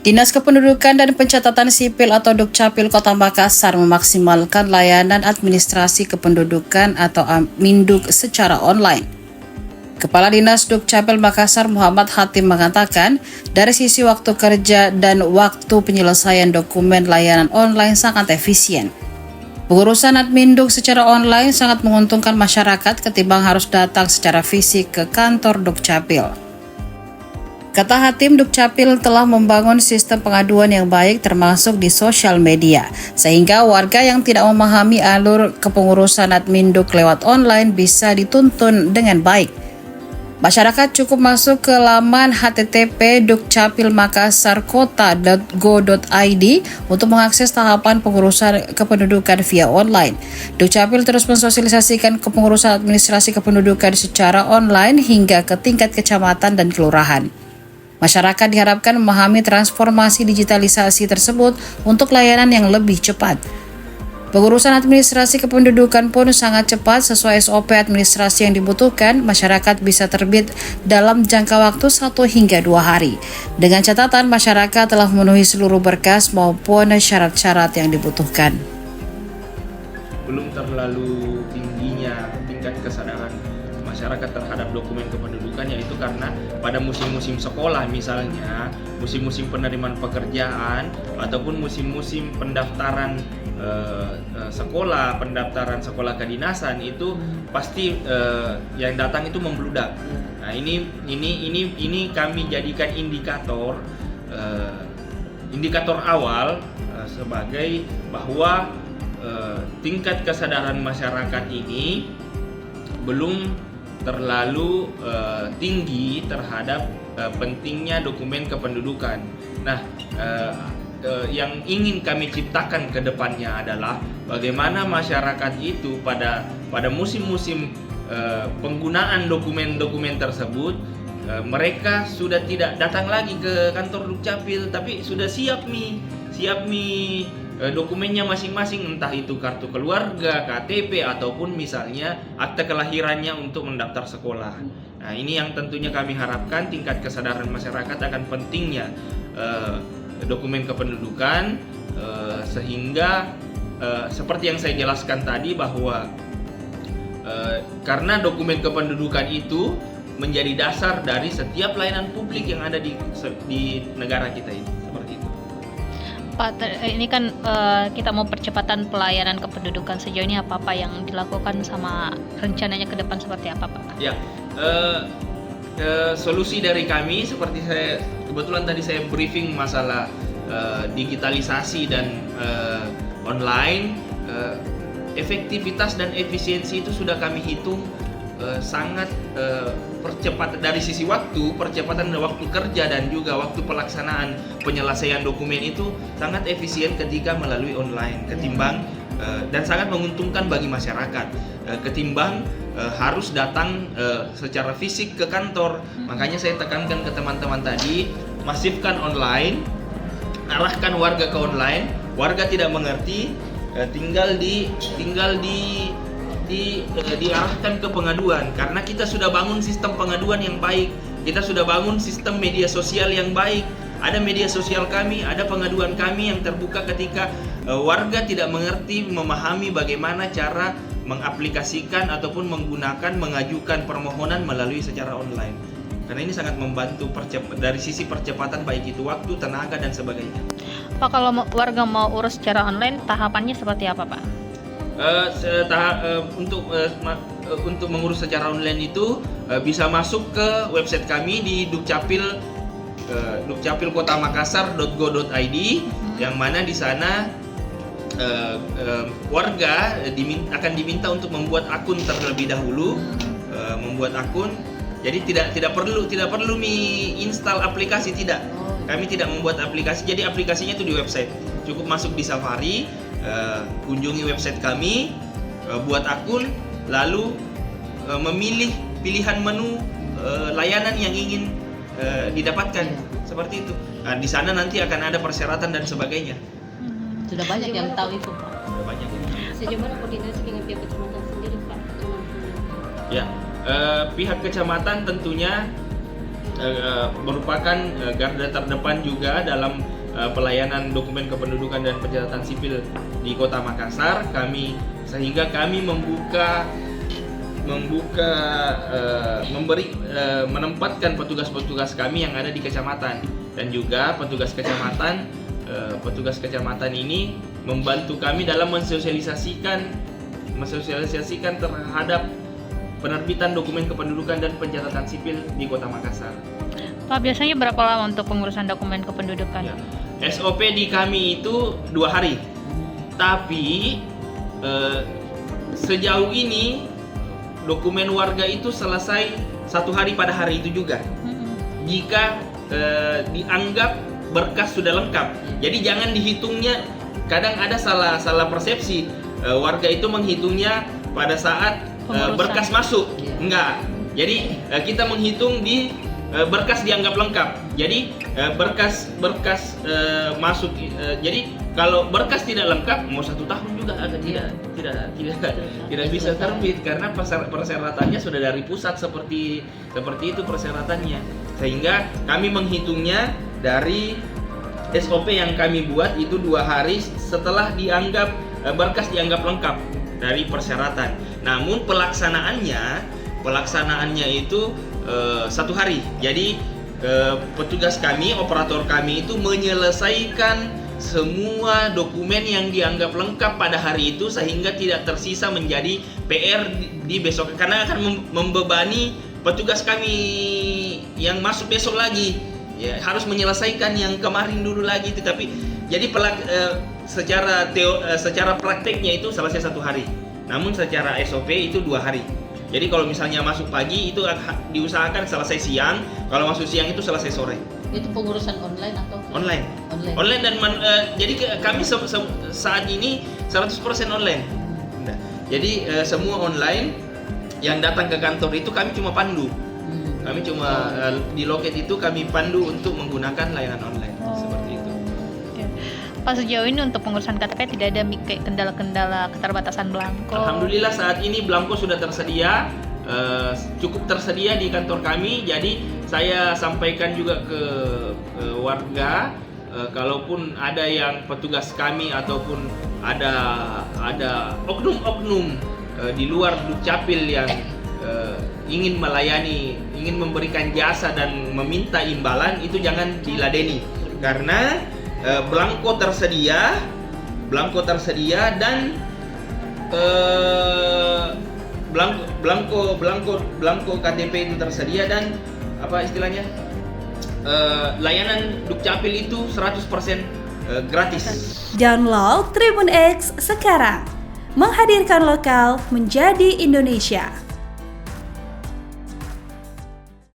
Dinas Kependudukan dan Pencatatan Sipil atau Dukcapil Kota Makassar memaksimalkan layanan administrasi kependudukan atau Minduk secara online. Kepala Dinas Dukcapil Makassar Muhammad Hatim mengatakan, dari sisi waktu kerja dan waktu penyelesaian dokumen layanan online sangat efisien. Pengurusan Adminduk secara online sangat menguntungkan masyarakat ketimbang harus datang secara fisik ke kantor Dukcapil. Kata Hatim, Dukcapil telah membangun sistem pengaduan yang baik termasuk di sosial media, sehingga warga yang tidak memahami alur kepengurusan Adminduk lewat online bisa dituntun dengan baik. Masyarakat cukup masuk ke laman http://dukcapilmakassarkota.go.id untuk mengakses tahapan pengurusan kependudukan via online. Dukcapil terus mensosialisasikan kepengurusan administrasi kependudukan secara online hingga ke tingkat kecamatan dan kelurahan. Masyarakat diharapkan memahami transformasi digitalisasi tersebut untuk layanan yang lebih cepat. Pengurusan administrasi kependudukan pun sangat cepat sesuai SOP administrasi yang dibutuhkan. Masyarakat bisa terbit dalam jangka waktu 1 hingga 2 hari. Dengan catatan masyarakat telah memenuhi seluruh berkas maupun syarat-syarat yang dibutuhkan. Belum terlalu tingginya tingkat kesadaran masyarakat terhadap dokumen kependudukan, yaitu karena pada musim-musim sekolah misalnya, musim-musim penerimaan pekerjaan ataupun musim-musim pendaftaran pendaftaran sekolah kedinasan itu pasti yang datang itu membludak. Nah, ini kami jadikan indikator awal sebagai bahwa tingkat kesadaran masyarakat ini belum terlalu tinggi terhadap pentingnya dokumen kependudukan. Nah, yang ingin kami ciptakan ke depannya adalah bagaimana masyarakat itu pada musim-musim penggunaan dokumen-dokumen tersebut, mereka sudah tidak datang lagi ke kantor Dukcapil, tapi sudah siap nih dokumennya masing-masing, entah itu kartu keluarga, KTP, ataupun misalnya akte kelahirannya untuk mendaftar sekolah. Nah, ini yang tentunya kami harapkan tingkat kesadaran masyarakat akan pentingnya dokumen kependudukan, sehingga seperti yang saya jelaskan tadi bahwa karena dokumen kependudukan itu menjadi dasar dari setiap layanan publik yang ada di negara kita ini. Seperti itu. Pak, ini kan kita mau percepatan pelayanan kependudukan, sejauh ini apa yang dilakukan sama rencananya ke depan seperti apa, Pak? Ya, solusi dari kami seperti kebetulan tadi saya briefing masalah digitalisasi dan online, efektivitas dan efisiensi itu sudah kami hitung sangat percepatan dari sisi waktu, percepatan waktu kerja dan juga waktu pelaksanaan penyelesaian dokumen itu sangat efisien ketika melalui online ketimbang dan sangat menguntungkan bagi masyarakat ketimbang harus datang secara fisik ke kantor. Makanya saya tekankan ke teman-teman tadi, masifkan online, arahkan warga ke online. Warga tidak mengerti, tinggal diarahkan ke pengaduan, karena kita sudah bangun sistem pengaduan yang baik, kita sudah bangun sistem media sosial yang baik. Ada media sosial kami, ada pengaduan kami yang terbuka ketika warga tidak mengerti, memahami bagaimana cara mengaplikasikan ataupun mengajukan permohonan melalui secara online. Karena ini sangat membantu dari sisi percepatan baik itu waktu, tenaga dan sebagainya. Pak, kalau warga mau urus secara online, tahapannya seperti apa, Pak? Untuk mengurus secara online itu bisa masuk ke website kami di dukcapilkotamakassar.go.id, yang mana di sana warga akan diminta untuk membuat akun terlebih dahulu, membuat akun. Jadi tidak perlu install aplikasi, tidak. Kami tidak membuat aplikasi. Jadi aplikasinya itu di website. Cukup masuk di Safari, kunjungi website kami, buat akun, lalu memilih pilihan menu layanan yang ingin didapatkan, seperti itu. Nah, di sana nanti akan ada persyaratan dan sebagainya. Sudah banyak yang tahu itu, Pak. Sudah banyak. Sejauh mana koordinasi dengan pihak kecamatan sendiri, Pak? Ya, pihak kecamatan tentunya merupakan garda terdepan juga dalam pelayanan dokumen kependudukan dan pencatatan sipil di Kota Makassar, sehingga kami menempatkan petugas-petugas kami yang ada di kecamatan, dan juga petugas kecamatan ini membantu kami dalam mensosialisasikan terhadap penerbitan dokumen kependudukan dan pencatatan sipil di Kota Makassar. Pak, biasanya berapa lama untuk pengurusan dokumen kependudukan? Ya. SOP di kami itu 2 hari, tapi sejauh ini dokumen warga itu selesai 1 hari pada hari itu juga. Jika dianggap berkas sudah lengkap. Jadi jangan dihitungnya, kadang ada salah persepsi. Warga itu menghitungnya pada saat berkas masuk. Enggak. Jadi kita menghitung di berkas dianggap lengkap. Jadi berkas masuk. Jadi kalau berkas tidak lengkap, mau 1 tahun juga agak tidak bisa terbit, karena persyaratannya sudah dari pusat seperti itu persyaratannya. Sehingga kami menghitungnya dari SOP yang kami buat itu 2 hari setelah berkas dianggap lengkap dari persyaratan. Namun pelaksanaannya itu 1 hari. Jadi petugas kami, operator kami itu menyelesaikan semua dokumen yang dianggap lengkap pada hari itu, sehingga tidak tersisa menjadi PR di besok, karena akan membebani petugas kami yang masuk besok lagi. Ya, harus menyelesaikan yang kemarin dulu lagi. Tetapi jadi secara prakteknya itu selesai 1 hari. Namun secara SOP itu 2 hari. Jadi kalau misalnya masuk pagi itu diusahakan selesai siang, kalau masuk siang itu selesai sore. Itu pengurusan online atau Online. Dan jadi kami saat ini 100% online. Nah, jadi semua online, yang datang ke kantor itu kami cuma pandu. Kami cuma di loket itu kami pandu untuk menggunakan layanan online. Seperti itu. Oke. Pak, sejauh ini untuk pengurusan KTP tidak ada kayak kendala-kendala keterbatasan belangko? Alhamdulillah saat ini belangko sudah tersedia, cukup tersedia di kantor kami. Jadi saya sampaikan juga ke warga, kalaupun ada yang petugas kami ataupun ada oknum-oknum di luar Dukcapil yang ingin melayani, ingin memberikan jasa dan meminta imbalan, itu jangan diladeni, karena belangko tersedia dan belangko KTP itu tersedia, dan apa istilahnya, layanan Dukcapil itu 100% gratis. Download Tribun X sekarang, menghadirkan lokal menjadi Indonesia.